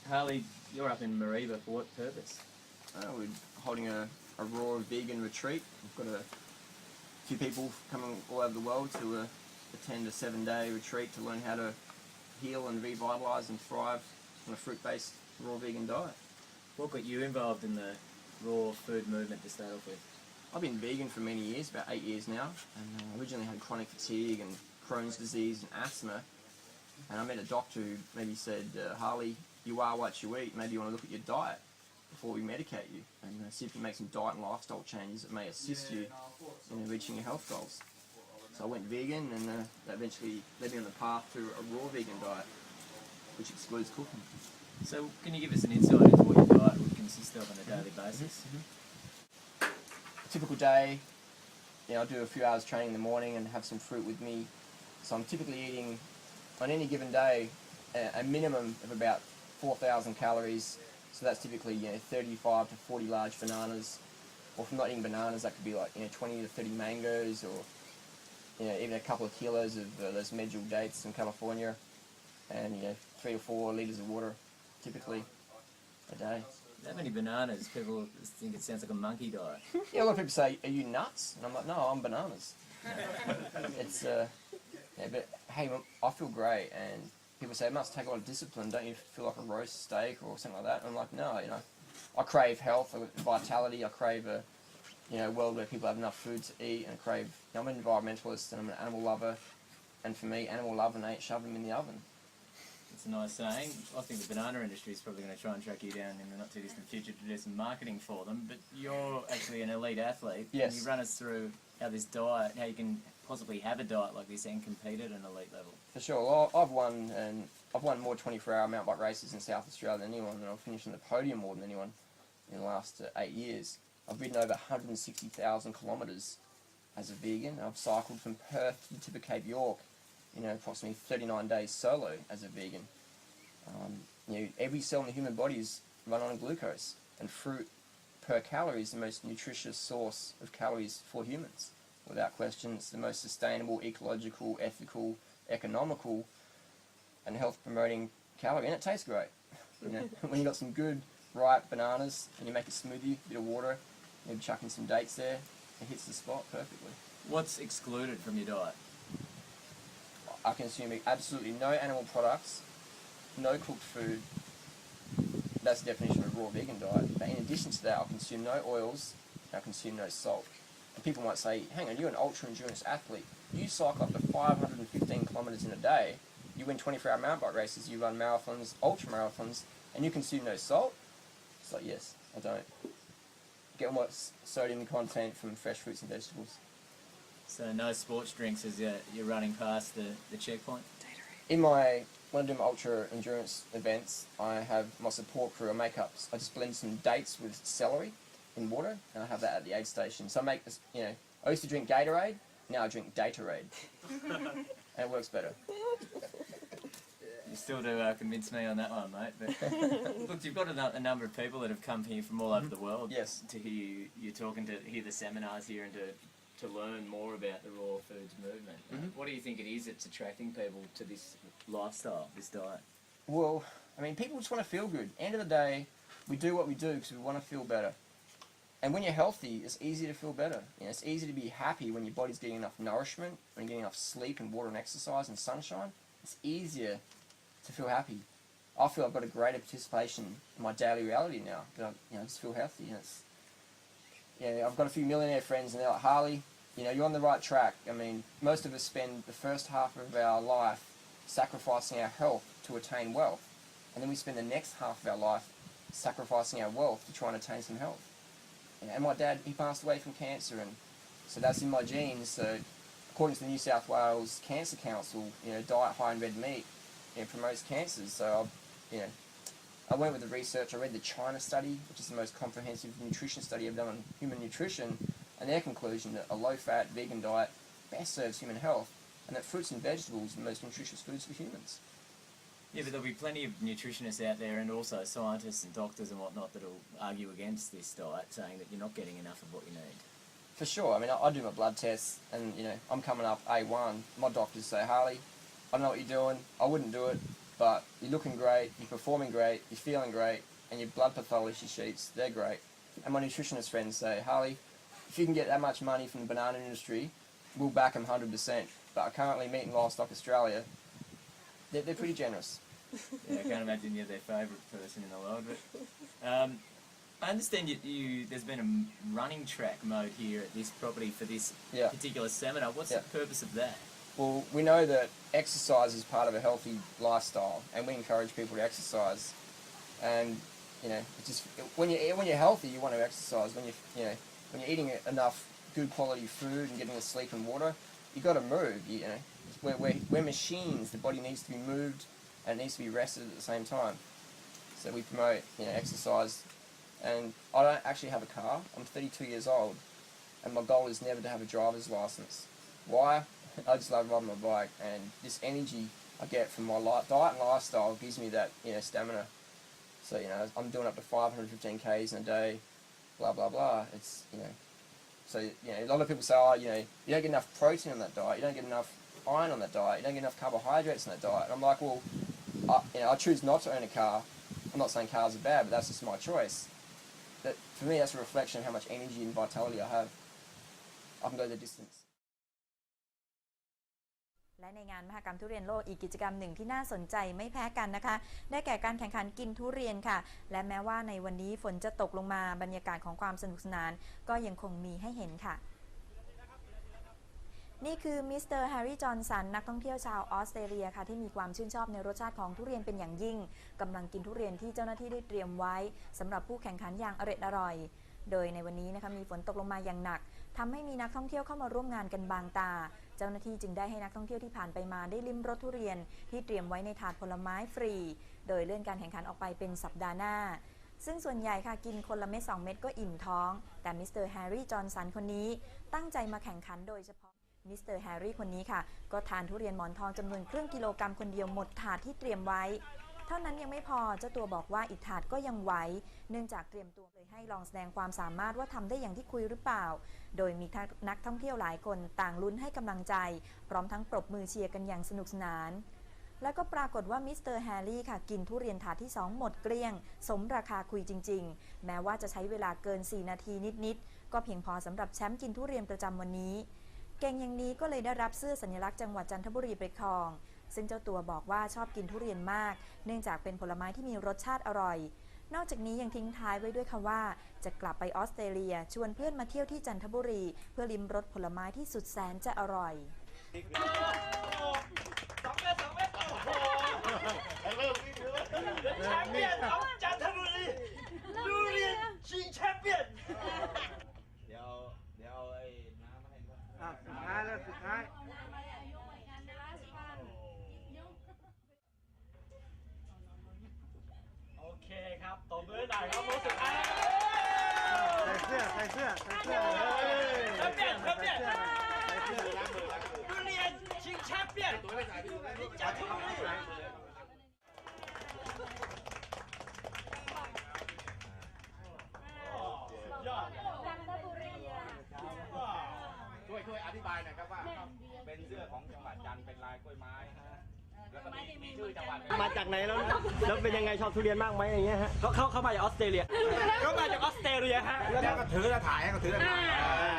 Harley, you're up in Mariba for what purpose? We're holding a raw vegan retreat. We've got a few people coming all over the world to attend a 7-day retreat to learn how to heal and revitalise and thrive on a fruit-based raw vegan diet. What got you involved in the raw food movement to start off with? I've been vegan for many years, about 8 years now, and originally had chronic fatigue and Crohn's disease and asthma. And I met a doctor who maybe said, Harley, you are what you eat, maybe you want to look at your diet before we medicate you and see if you can make some diet and lifestyle changes that may assist you in reaching your health goals. So I went vegan, and that eventually led me on the path to a raw vegan diet, which excludes cooking. So can you give us an insight into what your diet would consist of on a daily basis? A typical day, I'll do a few hours training in the morning and have some fruit with me. So I'm typically eating, on any given day, a minimum of about 4,000 calories. So that's typically 35 to 40 large bananas. Or if I'm not eating bananas, that could be like 20 to 30 mangoes, or even a couple of kilos of those medjool dates in California, and 3 or 4 litres of water, typically, a day. That many bananas, people think it sounds like a monkey diet. Yeah, a lot of people say, "Are you nuts?" And I'm like, "No, I'm bananas." It's but hey, I feel great, and people say it must take a lot of discipline. Don't you feel like a roast steak or something like that? And I'm like, no, I crave health, vitality. I crave a world where people have enough food to eat, and I crave. I'm an environmentalist and I'm an animal lover, and for me, animal love ain't shoving them in the oven. It's a nice saying. I think the banana industry is probably going to try and track you down in the not too distant future to do some marketing for them. But you're actually an elite athlete. Yes. Can you run us through how this diet, how you can possibly have a diet like this and compete at an elite level? For sure. Well, I've won more 24-hour mountain bike races in South Australia than anyone, and I've finished on the podium more than anyone in the last 8 years. I've ridden over 160,000 kilometres as a vegan. I've cycled from Perth to the tip of Cape York, approximately 39 days solo as a vegan. Every cell in the human body is run on glucose, and fruit per calorie is the most nutritious source of calories for humans. Without question, it's the most sustainable, ecological, ethical, economical, and health-promoting calorie, and it tastes great. When you got some good, ripe bananas, and you make a smoothie, a bit of water, maybe chuck in some dates there, it hits the spot perfectly. What's excluded from your diet? I consume absolutely no animal products, no cooked food. That's the definition of a raw vegan diet. But in addition to that, I'll consume no oils, and I'll consume no salt. And people might say, hang on, you're an ultra-endurance athlete. You cycle up to 515 kilometres in a day. You win 24-hour mountain bike races, you run marathons, ultra-marathons, and you consume no salt? It's like, yes, I don't. Get all my sodium content from fresh fruits and vegetables. So no sports drinks as you're running past the checkpoint? When I do my ultra-endurance events, I have my support crew, I make up, I just blend some dates with celery in water, and I have that at the aid station. So I make this, I used to drink Gatorade, now I drink Datorade. And it works better. You still do convince me on that one, mate. But look, you've got a number of people that have come here from all over the world. Yes. To hear you talking, to hear the seminars here, and to learn more about the raw foods movement. What do you think it is that's attracting people to this lifestyle, this diet? Well, people just want to feel good. End of the day, we do what we do because we want to feel better. And when you're healthy, it's easy to feel better. It's easy to be happy when your body's getting enough nourishment, when you're getting enough sleep and water and exercise and sunshine. It's easier to feel happy. I feel I've got a greater participation in my daily reality now. I just feel healthy. I've got a few millionaire friends, and they're like, Harley, you're on the right track. Most of us spend the first half of our life sacrificing our health to attain wealth. And then we spend the next half of our life sacrificing our wealth to try and attain some health. And my dad, he passed away from cancer, and so that's in my genes. So according to the New South Wales Cancer Council, diet high in red meat promotes cancers. So I went with the research. I read the China study, which is the most comprehensive nutrition study I've done on human nutrition, and their conclusion that a low-fat vegan diet best serves human health, and that fruits and vegetables are the most nutritious foods for humans. Yeah, but there'll be plenty of nutritionists out there, and also scientists and doctors and whatnot, that'll argue against this diet, saying that you're not getting enough of what you need. For sure. I do my blood tests, and I'm coming up A1. My doctors say, Harley, I know what you're doing. I wouldn't do it. but you're looking great, you're performing great, you're feeling great, and your blood pathology sheets, they're great. And my nutritionist friends say, Harley, if you can get that much money from the banana industry, we'll back them 100%. But currently, Meat and Livestock Australia, they're pretty generous. Yeah, I can't imagine you're their favourite person in the world. But I understand there's been a running track mode here at this property for this particular seminar. What's the purpose of that? Well, we know that exercise is part of a healthy lifestyle, and we encourage people to exercise. And it's just when you're healthy, you want to exercise. When you're eating enough good quality food and getting the sleep and water, you got to move. We're machines. The body needs to be moved and it needs to be rested at the same time. So we promote exercise. And I don't actually have a car. I'm 32 years old, and my goal is never to have a driver's license. Why? I just love riding my bike, and this energy I get from my diet and lifestyle gives me that stamina. So I'm doing up to 515 k's in a day, blah blah blah. It's so a lot of people say, oh, you don't get enough protein on that diet, you don't get enough iron on that diet, you don't get enough carbohydrates on that diet. And I'm like, well, I choose not to own a car. I'm not saying cars are bad, but that's just my choice. That for me, that's a reflection of how much energy and vitality I have. I can go the distance. และในงานมหกรรมทุเรียนโลกอีกกิจกรรมหนึ่งที่น่าสนใจไม่แพ้กันนะคะได้แก่การแข่งขันกินทุเรียนค่ะและแม้ว่าในวันนี้ฝนจะตกลงมาบรรยากาศของความสนุกสนานก็ยังคงมีให้เห็นค่ะนี่คือมิสเตอร์แฮร์รี่จอห์นสันนักท่องเที่ยวชาวออสเตรเลียค่ะที่มีความชื่นชอบในรสชาติของทุเรียนเป็นอย่างยิ่งกำลังกินทุเรียนที่เจ้าหน้าที่ได้เตรียมไว้สำหรับผู้แข่งขันอย่างอร่อยโดยในวันนี้นะคะมีฝนตกลงมาอย่างหนักทำให้มีนักท่องเที่ยวเข้ามาร่วมงานกันบางตาเจ้าหน้าที่จึงได้ให้นักท่องเที่ยวที่ผ่านไปมาได้ลิ้มรสทุเรียนที่เตรียมไว้ในถาดผลไม้ฟรีโดยเลื่อนการแข่งขันออกไปเป็นสัปดาห์หน้าซึ่งส่วนใหญ่ค่ะกินคนละเม็ด2 เม็ดก็อิ่มท้องแต่มิสเตอร์แฮร์รี่จอห์นสันคนนี้ตั้งใจมาแข่งขันโดยเฉพาะมิสเตอร์แฮร์รี่คนนี้ค่ะก็ทานทุเรียนหมอนทองจำนวนครึ่งกิโลกรัมคนเดียวหมดถาดที่เตรียมไว้เท่านั้นยังไม่พอเจ้าตัวบอกว่าอีกถาดก็ยังไหวเนื่องจากเตรียมตัวเลยให้ลองแสดงความสามารถว่าทำได้อย่างที่คุยหรือเปล่าโดยมีนักท่องเที่ยวหลายคนต่างลุ้นให้กำลังใจพร้อมทั้งปรบมือเชียร์กันอย่างสนุกสนานแล้วก็ปรากฏว่ามิสเตอร์แฮร์รี่ค่ะกินทุเรียนถาดที่2หมดเกลี้ยงสมราคาคุยจริงๆแม้ว่าจะใช้เวลาเกิน4 นาทีนิดๆก็เพียงพอสำหรับแชมป์กินทุเรียนประจำวันนี้เก่งอย่างนี้ก็เลยได้รับเสื้อสัญลักษณ์จังหวัดจันทบุรีไปครองซึ่งเจ้าตัวบอกว่าชอบกินทุเรียนมากเนื่องจากเป็นผลไม้ที่มีรสชาติอร่อยนอกจากนี้ยังทิ้งท้ายไว้ด้วยค่ะว่าจะกลับไปออสเตรเลียชวนเพื่อนมาเที่ยวที่จันทบุรีเพื่อลิ้มรสผลไม้ที่สุดแสนจะอร่อยแชมเปี้ยนของจันทบุรีทุเรียนชิงแชมเปี้ยนเดี๋ยวไอ้น้ำมาให้ด้วยสุดท้ายแล้วสุดท้ายโอเคครับตบมือหน่อยครับโมสุดท้ายใส่เสื้อแชมเปี้ยนทุเรียนชิงแชมเปี้ยนจันทบุรีช่วยอธิบายหน่อยครับว่าเป็นเสื้อของจังหวัดจันทร์เป็นลายกล้วยไม้แล้วก็มีชื่อจังหวัดมาจากไหนแล้วเป็นยังไงชอบทุเรียนมากไหมอย่างเงี้ยฮะเขามาจากออสเตรเลียเขามาจากออสเตรเลียฮะแล้วก็ถือถ่ายเขาถือถ่าย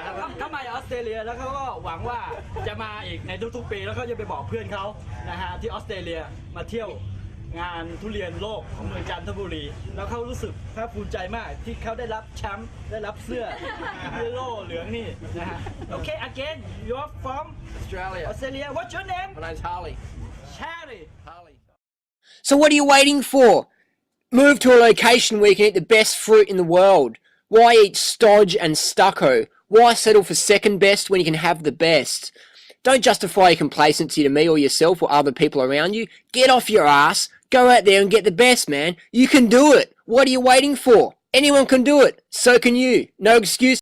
เขามาจากออสเตรเลียแล้วเขาก็หวังว่าจะมาอีกในทุกๆปีแล้วเขาจะไปบอกเพื่อนเขานะฮะที่ออสเตรเลียมาเที่ยวงานทุเรียนโลกของเมืองจันทบุรีแล้วเขารู้สึกภาคภูมิใจมากที่เขาได้รับแชมป์ได้รับเสื้อฮีโร่เหลืองนี่นะฮะโอเค again you're from Australia what's your name My name's Harley So what are you waiting for? Move to a location where you can eat the best fruit in the world. Why eat stodge and stucco? Why settle for second best when you can have the best? Don't justify your complacency to me or yourself or other people around you. Get off your ass. Go out there and get the best, man. You can do it. What are you waiting for? Anyone can do it. So can you. No excuse.